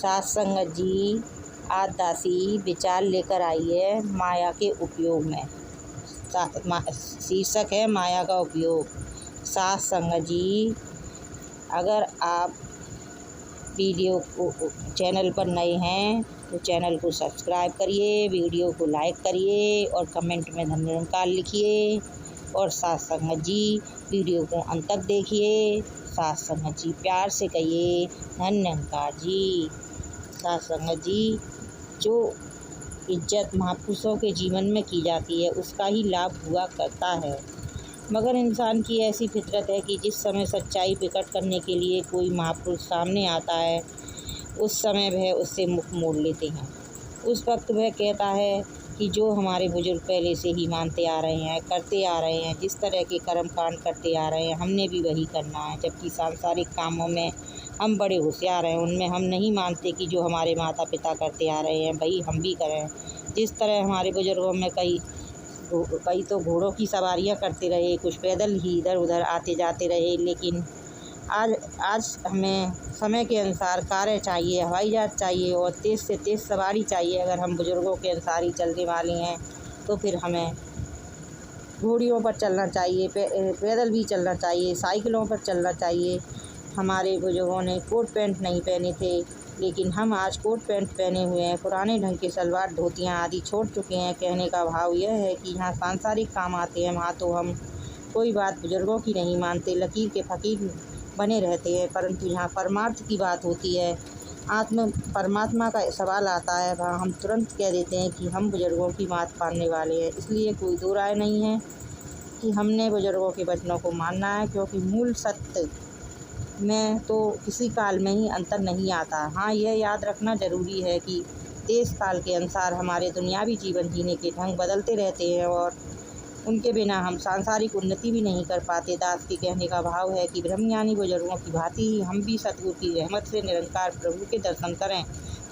सात संगत जी आज दासी विचार लेकर आई है माया के उपयोग में। शीर्षक है माया का उपयोग। सात संगत जी, अगर आप वीडियो को चैनल पर नए हैं तो चैनल को सब्सक्राइब करिए, वीडियो को लाइक करिए और कमेंट में धन्यवाद लिखिए। और सात संगत जी वीडियो को अंत तक देखिए। सात संगत जी प्यार से कहिए धन्यवाद जी। सात संगत जी, जो इज्जत महापुरुषों के जीवन में की जाती है उसका ही लाभ हुआ करता है, मगर इंसान की ऐसी फितरत है कि जिस समय सच्चाई प्रकट करने के लिए कोई महापुरुष सामने आता है उस समय वह उससे मुख मोड़ लेते हैं। उस वक्त वह कहता है कि जो हमारे बुजुर्ग पहले से ही मानते आ रहे हैं, करते आ रहे हैं, जिस तरह के कर्म कांड करते आ रहे हैं हमने भी वही करना है। जबकि सांसारिक कामों में हम बड़े होशियार हैं, उनमें हम नहीं मानते कि जो हमारे माता पिता करते आ रहे हैं वही हम भी करें। जिस तरह हमारे बुजुर्गों में कई तो घोड़ों की सवारियां करते रहे, कुछ पैदल ही इधर उधर आते जाते रहे, लेकिन आज हमें समय के अनुसार कारें चाहिए, हवाई जहाज चाहिए और तेज़ से तेज़ सवारी चाहिए। अगर हम बुजुर्गों के अनुसार ही चलने वाले हैं तो फिर हमें घोड़ियों पर चलना चाहिए, पैदल भी चलना चाहिए, साइकिलों पर चलना चाहिए। हमारे बुजुर्गों ने कोट पैंट नहीं पहने थे, लेकिन हम आज कोट पैंट पहने हुए हैं, पुराने ढंग के सलवार धोतियाँ आदि छोड़ चुके हैं। कहने का भाव यह है कि यहाँ सांसारिक काम आते हैं, वहाँ तो हम कोई बात बुजुर्गों की नहीं मानते, लकीर के फ़कीर बने रहते हैं। परंतु यहाँ परमार्थ की बात होती है, परमात्मा का सवाल आता है, वहाँ हम तुरंत कह देते हैं कि हम बुजुर्गों की बात मानने वाले हैं। इसलिए कोई दो राय नहीं है कि हमने बुजुर्गों के वचनों को मानना है, क्योंकि मूल सत्य में तो किसी काल में ही अंतर नहीं आता। हाँ, यह याद रखना ज़रूरी है कि देश काल के अनुसार हमारे दुनियावी जीवन जीने के ढंग बदलते रहते हैं और उनके बिना हम सांसारिक उन्नति भी नहीं कर पाते। दास के कहने का भाव है कि ब्रह्मज्ञानी बुजुर्गों की भांति ही हम भी सतगुरु की रहमत से निरंकार प्रभु के दर्शन करें,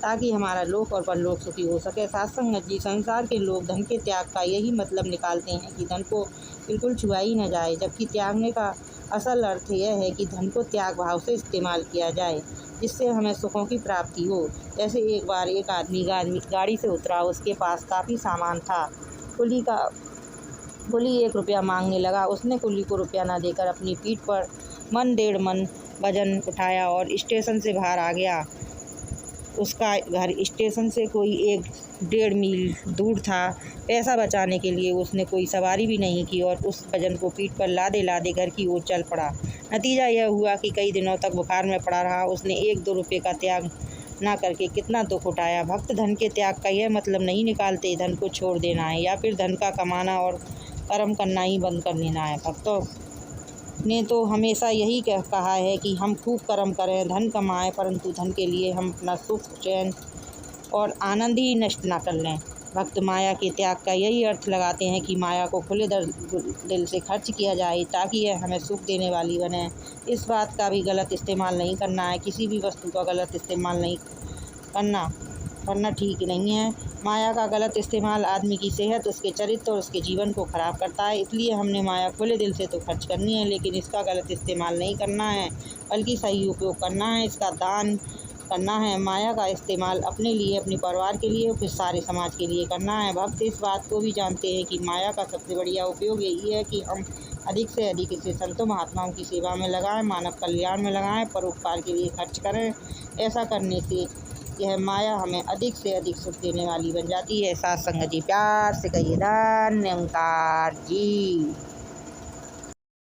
ताकि हमारा लोक और परलोक सुखी हो सके। सात संगत जी, संसार के लोग धन के त्याग का यही मतलब निकालते हैं कि धन को बिल्कुल छुआ ही न जाए, जबकि त्यागने का असल अर्थ यह है कि धन को त्याग भाव से इस्तेमाल किया जाए, जिससे हमें सुखों की प्राप्ति हो। जैसे एक बार एक आदमी गाड़ी से उतरा, उसके पास काफ़ी सामान था। कुली 1 रुपया मांगने लगा। उसने कुली को रुपया न देकर अपनी पीठ पर मन 1.5 मन वजन उठाया और स्टेशन से बाहर आ गया। उसका घर स्टेशन से कोई 1-1.5 मील दूर था। पैसा बचाने के लिए उसने कोई सवारी भी नहीं की और उस वजन को पीठ पर लादे लादे घर की ओर चल पड़ा। नतीजा यह हुआ कि कई दिनों तक बुखार में पड़ा रहा। उसने 1-2 रुपये का त्याग ना करके कितना दुख उठाया। भक्त धन के त्याग का यह मतलब नहीं निकालते धन को छोड़ देना है या फिर धन का कमाना और कर्म करना ही बंद कर देना है। भक्तों ने तो हमेशा यही कहा है कि हम खूब कर्म करें, धन कमाएं, परंतु धन के लिए हम अपना सुख, चैन और आनंद ही नष्ट ना कर लें। भक्त माया के त्याग का यही अर्थ लगाते हैं कि माया को खुले दिल से खर्च किया जाए, ताकि यह हमें सुख देने वाली बने। इस बात का भी गलत इस्तेमाल नहीं करना है। किसी भी वस्तु का गलत इस्तेमाल नहीं करना ठीक नहीं है। माया का गलत इस्तेमाल आदमी की सेहत, उसके चरित्र और उसके जीवन को खराब करता है। इसलिए हमने माया खुले दिल से तो खर्च करनी है, लेकिन इसका गलत इस्तेमाल नहीं करना है, बल्कि सही उपयोग करना है, इसका दान करना है। माया का इस्तेमाल अपने लिए, अपने परिवार के लिए, फिर सारे समाज के लिए करना है। भक्त इस बात को भी जानते हैं कि माया का सबसे बढ़िया उपयोग यही है कि हम अधिक से अधिक इसे संतों महात्माओं की सेवा में लगाएं, मानव कल्याण में लगाएं, परोपकार के लिए खर्च करें। ऐसा करने से यह माया हमें अधिक से अधिक सुख देने वाली बन जाती है। सात संगत जी, प्यार से कहिए धन्यवाद जी।